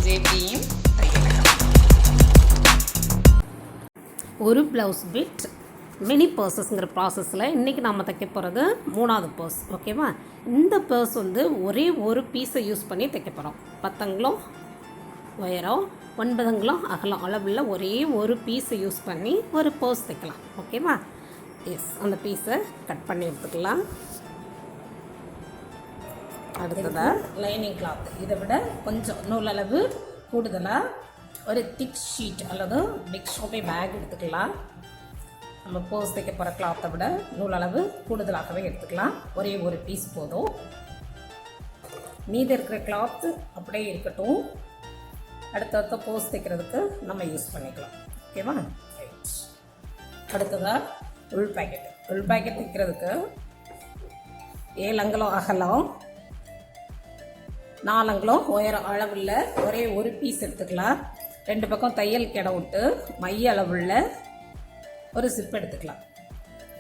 ஜேபியும் தையலகம். ஒரு blouse bit mini பர்ஸஸ்ங்கிற ப்ராசஸில் இன்றைக்கி நாம் தைக்க போகிறது 3வது பர்ஸ். ஓகேவா? இந்த பர்ஸ் வந்து ஒரே ஒரு பீஸை யூஸ் பண்ணி தைக்க போகிறோம். 10 அங்குலம் உயரம், 9 அங்குலம் அகலம் அளவில் ஒரே ஒரு பீஸை யூஸ் பண்ணி ஒரு பர்ஸ் தைக்கலாம். ஓகேவா? எஸ், அந்த பீஸை கட் பண்ணி எடுத்துக்கலாம். அடுத்ததாக லைனிங் கிளாத், இதை விட கொஞ்சம் நூலளவு கூடுதலாக ஒரு திக் ஷீட் அல்லது பிக் ஷோப்பை பேக் எடுத்துக்கலாம். நம்ம பர்ஸ் தைக்க போகிற கிளாத்தை விட நூலளவு கூடுதலாகவே எடுத்துக்கலாம். ஒரே ஒரு பீஸ் போதும். மீதி இருக்கிற கிளாத்து அப்படியே இருக்கட்டும். அடுத்த பர்ஸ் தைக்கிறதுக்கு நம்ம யூஸ் பண்ணிக்கலாம். ஓகேவா? ரைட். அடுத்ததாக உள் பேக்கெட் தைக்கிறதுக்கு 7 அங்குலம் அகலம், 4 அங்குலம் உயரம் அளவில் ஒரே ஒரு பீஸ் எடுத்துக்கலாம். 2 பக்கம் தையல் கிட விட்டு மைய அளவுள்ள ஒரு சிப் எடுத்துக்கலாம்.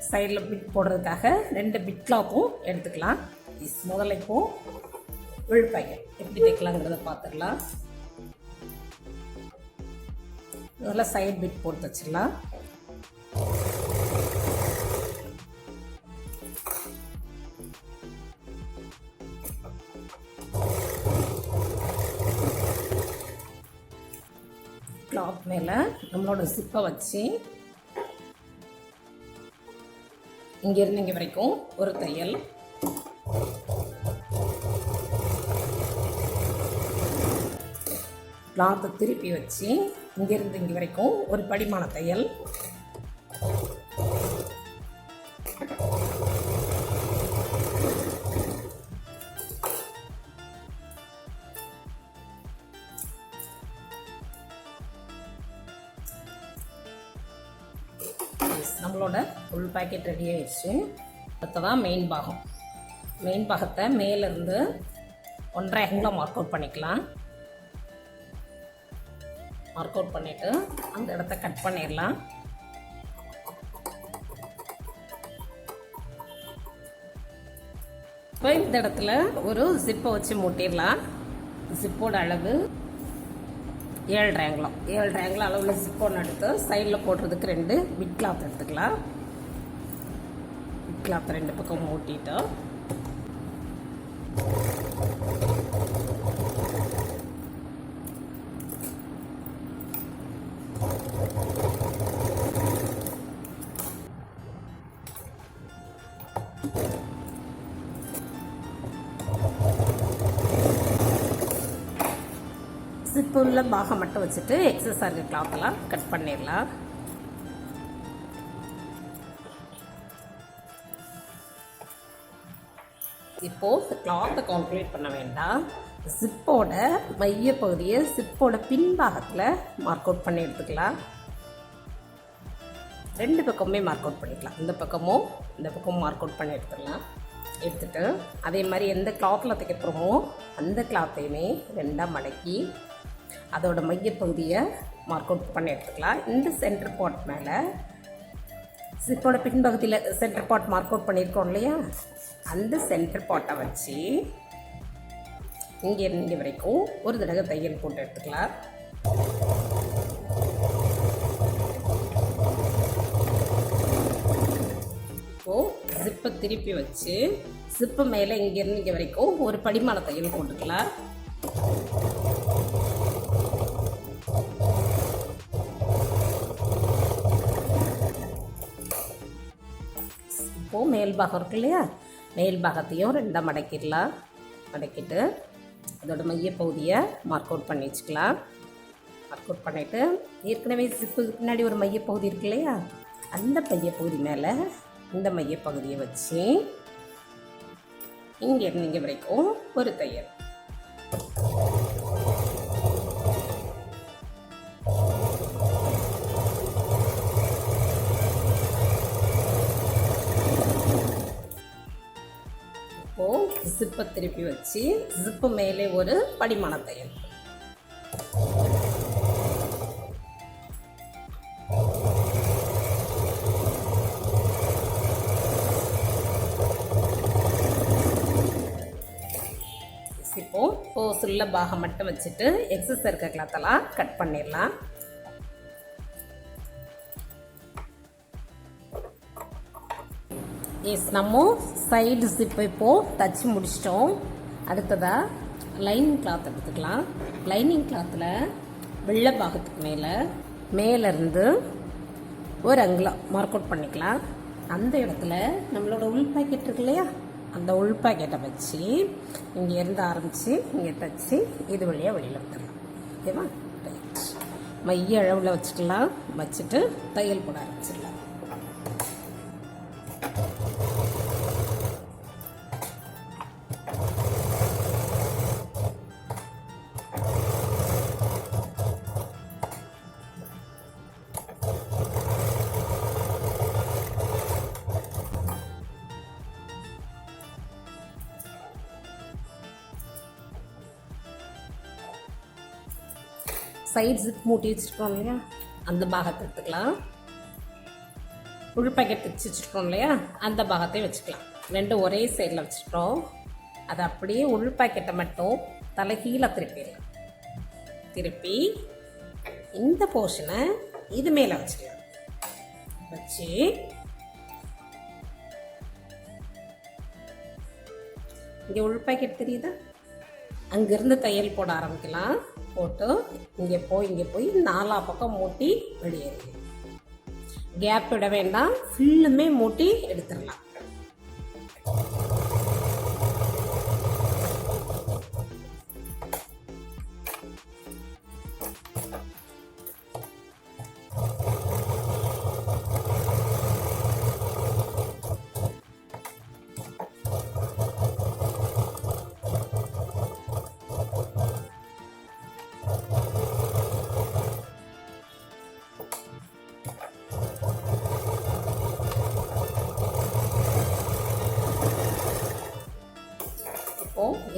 சைடில் பிட் போடுறதுக்காக 2 பிட் கிளாப்பும் எடுத்துக்கலாம். முதல்ல இப்போது உள் பேக்கெட் எப்படி தைக்கலாங்கிறத பார்த்துடலாம். முதல்ல சைடு பிட் போட்டு வச்சிடலாம். கிளாத் மேலே நம்மளோட சிப்பை வச்சு இங்கேருந்து இங்கே வரைக்கும் ஒரு தையல், கிளாத்தை திருப்பி வச்சு இங்கேருந்து இங்கே வரைக்கும் ஒரு படிமான தையல், நம்மளோட உள் பேக்கெட் ரெடி ஆயிடுச்சு. அடுத்ததான் மெயின் பாகத்தை மேலேருந்து 1.5 அங்குலம் மார்க் அவுட் பண்ணிக்கலாம். மார்க் அவுட் பண்ணிவிட்டு அந்த இடத்த கட் பண்ணிடலாம். இப்போ இந்த இடத்துல ஒரு ஜிப்பை வச்சு மூட்டிடலாம். ஜிப்போட அளவு 7.5 அங்குலம் அளவில் ஜிப் ஒன்று எடுத்து சைடில் போடுறதுக்கு 2 பிட் கிளாத் எடுத்துக்கலாம். பிட் கிளாத் 2 பக்கம் மூட்டிட்டோம். சிப்பு உள்ள பாகம் மட்டும் வச்சுட்டு எக்ஸஸ் ஆகிற கிளாத்தெல்லாம் கட் பண்ணிடலாம். இப்போது கிளாத்தை கால்குலேட் பண்ண வேண்டாம். சிப்போட மைய பகுதியை சிப்போட பின்பாகத்தில் மார்க் அவுட் பண்ணி எடுத்துக்கலாம். 2 பக்கமுமே மார்க் அவுட் பண்ணிக்கலாம். இந்த பக்கமும் மார்க் அவுட் பண்ணி எடுத்துட்டு அதே மாதிரி எந்த கிளாத்தில் தைக்க போகிறோமோ அந்த கிளாத்தையுமே 2ஆக மடக்கி அதோட மையப்பகுதியை மார்க் அவுட் பண்ணி எடுத்துக்கலாம். இந்த சென்டர் பார்ட் மேலே சிப்போட பின்பகுதியில் சென்டர் பார்ட் மார்க் அவுட் பண்ணியிருக்கோம் இல்லையா, அந்த சென்டர் பார்ட்டை வச்சு இங்கே வரைக்கும் ஒரு தடவை தையல் போட்டு எடுத்துக்கலாம். இப்போது ஜிப்பை திருப்பி வச்சு ஜிப்பு மேலே இங்கேருந்து இங்கே வரைக்கும் ஒரு படிமான தையல் போட்டுக்கலாம். இப்போது மேல் பாகம் இருக்கு இல்லையா, மேல் பாகத்தையும் 2ஆக மடக்கிடலாம். மடக்கிட்டு அதோட மையப்பகுதியை மார்க் அவுட் பண்ணி வச்சுக்கலாம். மார்க் அவுட் பண்ணிவிட்டு ஏற்கனவே ஜிப்புக்கு பின்னாடி ஒரு மையப்பகுதி இருக்கு இல்லையா, அந்த மையப்பகுதி மேலே இந்த மையப்பகுதியை வச்சு இங்கேருந்து இங்கே வரைக்கும் ஒரு தையல். இப்போது ஜிப்பை திருப்பி வச்சு ஜிப்பு மேலே ஒரு படிமான தையல். இப்போது சில்ல பாகம் மட்டும் வச்சுட்டு எக்ஸஸ் இருக்க கிளாத்தெல்லாம் கட் பண்ணிடலாம். நம்ம சைடு ஜிப்பை இப்போது தச்சு முடிச்சிட்டோம். அடுத்ததாக லைனிங் கிளாத் எடுத்துக்கலாம். லைனிங் கிளாத்தில் வெள்ளை பாகத்துக்கு மேலேருந்து ஒரு அங்குலம் மார்க் அவுட் பண்ணிக்கலாம். அந்த இடத்துல நம்மளோட உள் பாக்கெட் இருக்கு இல்லையா, அந்த உள் பாக்கெட்டை வச்சு இங்கேருந்து ஆரம்பித்து இங்கே தச்சு இது வழியாக வெளியில் வந்துடலாம். ஓகேவா? ரைட். மைய அளவில் வச்சுக்கலாம். வச்சுட்டு தையல் போட ஆரம்பிச்சிடலாம். சைட் ஜிப் மூட்டி வச்சுருக்கோம் இல்லையா, அந்த பாகத்தை எடுத்துக்கலாம். உள் பாக்கெட் தைச்சி வச்சுருக்கோம் இல்லையா, அந்த பாகத்தை வச்சுக்கலாம். ரெண்டும் ஒரே சைடில் வச்சுருக்கோம். அதை அப்படியே உள் பாக்கெட்டை மட்டும் தலைகீழே திருப்பிடலாம். திருப்பி இந்த போர்ஷனை இது மேலே வச்சுக்கலாம். வச்சு இங்கே உள் பாக்கெட் தெரியுதா, அங்கேருந்து தையல் போட ஆரம்பிக்கலாம். போட்டு இங்கே போய் நாலா பக்கம் மூட்டி வெளியேறி கேப் விட வேண்டாம், ஃபுல்லுமே மூட்டி எடுத்துடலாம்.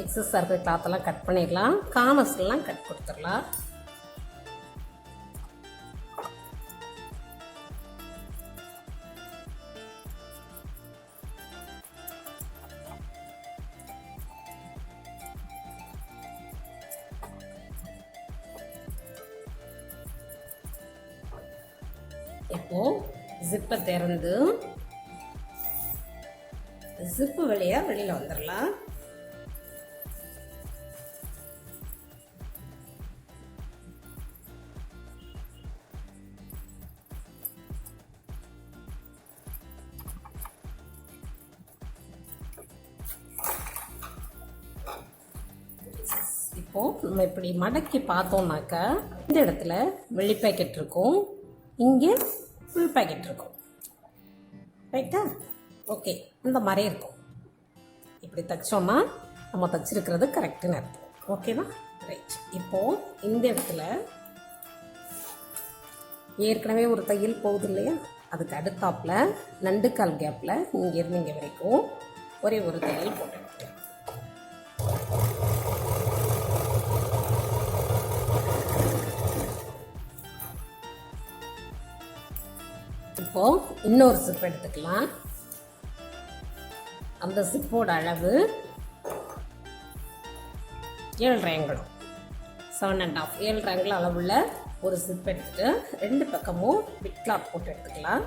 எக்ஸஸ் இருக்கிற கிளாத்தெல்லாம் கட் பண்ணிடலாம். கார்னர்ஸ்லாம் கட் கொடுத்துடலாம். இப்போ ஜிப்பை திறந்து ஜிப்பு வழியாக வெளியில் வந்துடலாம். இப்போது நம்ம இப்படி மடக்கி பார்த்தோம்னாக்கா இந்த இடத்துல வெளி பேக்கெட் இருக்கும், இங்கே ஃபுல் பேக்கெட் இருக்கும். ரைட்டா? ஓகே, இந்த மாதிரி இருக்கும். இப்படி தைச்சோம்னா நம்ம தைச்சிருக்கிறது கரெக்டுன்னு அர்த்தம். ஓகேவா? ரைட். இப்போது இந்த இடத்துல ஏற்கனவே ஒரு தையல் போகுது இல்லையா, அதுக்கு அடுத்தாப்பில் நண்டுக்கால் கேப்பில் இங்கேருந்து இங்கே வரைக்கும் ஒரே ஒரு தையல் போட்டுக்கிட்டேன். இப்போது இன்னொரு ஜிப் எடுத்துக்கலாம். அந்த ஜிப்போட அளவு 7.5 அங்குலம், 7.5 7.5 அங்குலம் அளவுள்ள ஒரு ஜிப் எடுத்துட்டு ரெண்டு பக்கமும் பிட் கிளாத் போட்டு எடுத்துக்கலாம்.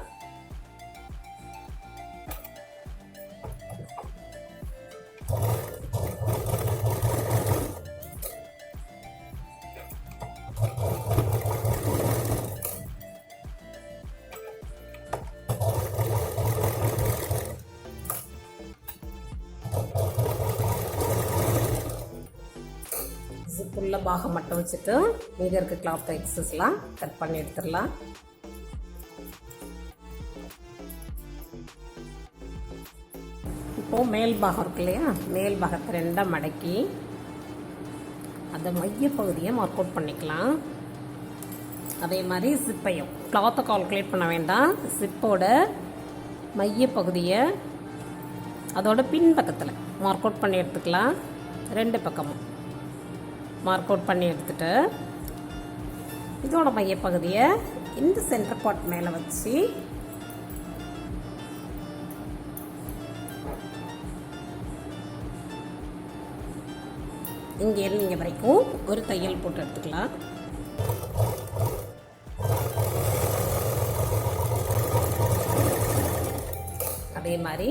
ஜிப்புள்ள பாகம் மட்டும் வச்சுட்டு மீதி இருக்க கிளாத் எக்ஸஸ்லாம் கட் பண்ணி எடுத்துடலாம். இப்போது மேல் பாகம் இருக்கு இல்லையா, மேல் பாகத்தை ரெண்டாக மடக்கி அந்த மையப்பகுதியை மார்க் அவுட் பண்ணிக்கலாம். அதே மாதிரி ஜிப்பையும் கிளாத்தை கால்குலேட் பண்ண வேண்டாம். ஜிப்போட மையப்பகுதியை அதோட பின்பக்கத்தில் மார்க் அவுட் பண்ணி எடுத்துக்கலாம். ரெண்டு பக்கமும் மார்க் அவுட் பண்ணி எடுத்துட்டு இதோட மையப்பகுதியை இந்த சென்டர் பார்ட் மேலே வச்சு இங்கேருந்து இங்கே வரைக்கும் ஒரு தையல் போட்டு எடுத்துக்கலாம். அதே மாதிரி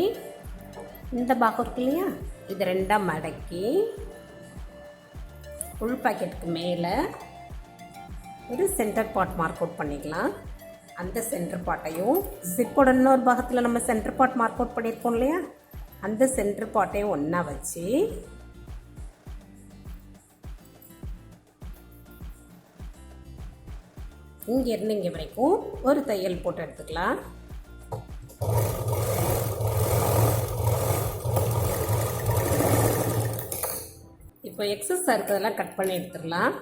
இந்த பாகம் இருக்கு இல்லையா, இது ரெண்டாக மடக்கி ஃபுல் பாக்கெட்டுக்கு மேலே ஒரு சென்டர் பார்ட் மார்க் அவுட் பண்ணிக்கலாம். அந்த சென்டர் பார்ட்டையும் ஜிப்போட இன்னொரு பாகத்தில் நம்ம சென்டர் பார்ட் மார்க் அவுட் பண்ணியிருக்கோம் இல்லையா, அந்த சென்டர் பார்ட்டையும் ஒன்றா வச்சு இங்கேருந்து இங்கே வரைக்கும் ஒரு தையல் போட்டு எடுத்துக்கலாம். இப்போ எக்ஸஸாக இருக்கிறதெல்லாம் கட் பண்ணி எடுத்துடலாம்.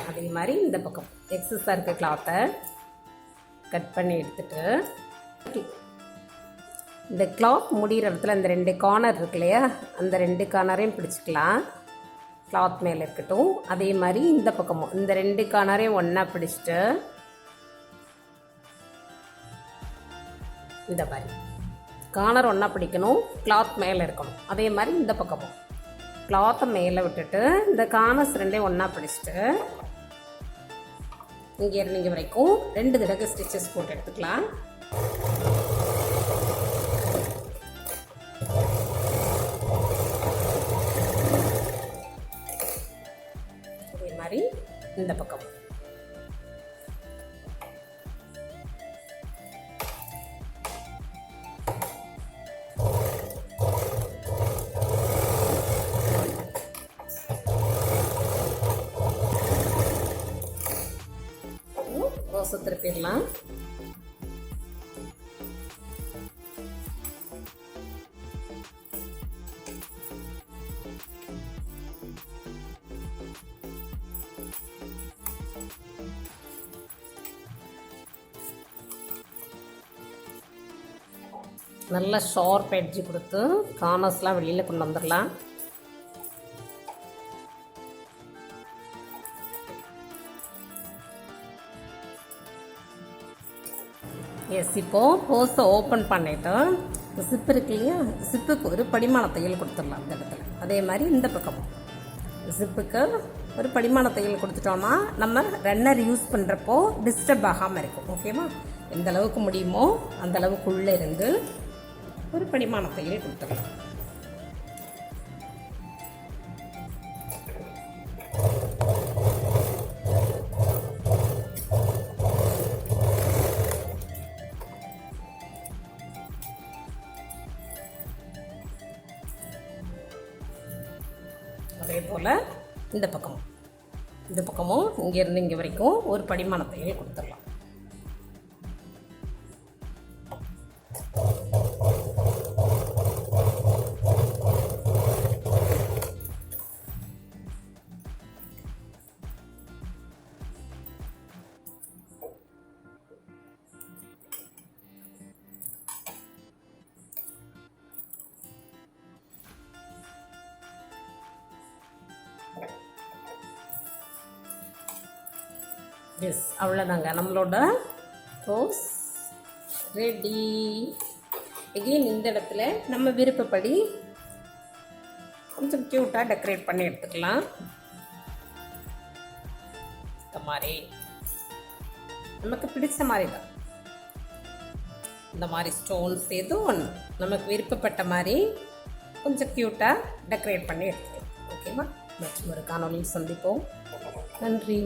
அதே மாதிரி இந்த பக்கம் எக்ஸஸாக இருக்க கிளாத்தை கட் பண்ணி எடுத்துட்டு இந்த கிளாத் முடிகிற இடத்துல இந்த 2 கார்னர் இருக்கு இல்லையா, அந்த 2 கார்னரையும் பிடிச்சிக்கலாம். கிளாத் மேலே இருக்கட்டும். அதே மாதிரி இந்த பக்கமும் இந்த 2 கார்னரையும் ஒன்றா பிடிச்சிட்டு இந்த மாதிரி கார்னர் ஒன்றா பிடிக்கணும், கிளாத் மேலே இருக்கணும். அதே மாதிரி இந்த பக்கமும் கிளாத்தை மேலே விட்டுட்டு இந்த கார்னர்ஸ் 2ஐயும் ஒன்றா பிடிச்சிட்டு இங்கேருந்து இங்கே வரைக்கும் 2 தடவை ஸ்டிச்சஸ் போட்டு எடுத்துக்கலாம். அதே மாதிரி இந்த பக்கம் திருப்பிடலாம். நல்லா ஷார்ப் எட்ஜ் கொடுத்து கார்னர்ஸ்லாம் வெளியில் கொண்டு வந்துடலாம். எஸ், இப்போது ஹோஸை ஓப்பன் பண்ணிவிட்டு ஜிப்பு இருக்கு இல்லையா, ஜிப்புக்கு ஒரு படிமான தையல் கொடுத்துடலாம் இந்த இடத்துல. அதே மாதிரி இந்த பக்கம் ஜிப்புக்கு ஒரு படிமான தையல் கொடுத்துட்டோன்னா நம்ம ரன்னர் யூஸ் பண்ணுறப்போ டிஸ்டர்ப் ஆகாமல் இருக்கும். ஓகேவா? எந்த அளவுக்கு முடியுமோ அந்த அளவுக்குள்ளே இருந்து ஒரு படிமான தையல் கொடுத்துடலாம். அதே போல் இந்த பக்கமும் இங்கேருந்து இங்கே வரைக்கும் ஒரு படிமான தையல் கொடுத்துடலாம். எஸ், அவ்வளோதாங்க, நம்மளோட ரோஸ் ரெடி. எகெயின் இந்த இடத்துல நம்ம விருப்பப்படி கொஞ்சம் க்யூட்டாக டெக்கரேட் பண்ணி எடுத்துக்கலாம். இந்த மாதிரி நமக்கு பிடிச்ச மாதிரி தான், இந்த மாதிரி ஸ்டோன்ஸ் எதுவும் ஒன்று நமக்கு விருப்பப்பட்ட மாதிரி கொஞ்சம் க்யூட்டாக டெக்கரேட் பண்ணி எடுத்துக்கலாம். ஓகேவா? மற்றும் ஒரு காணொலியில் சந்திப்போம். நன்றி.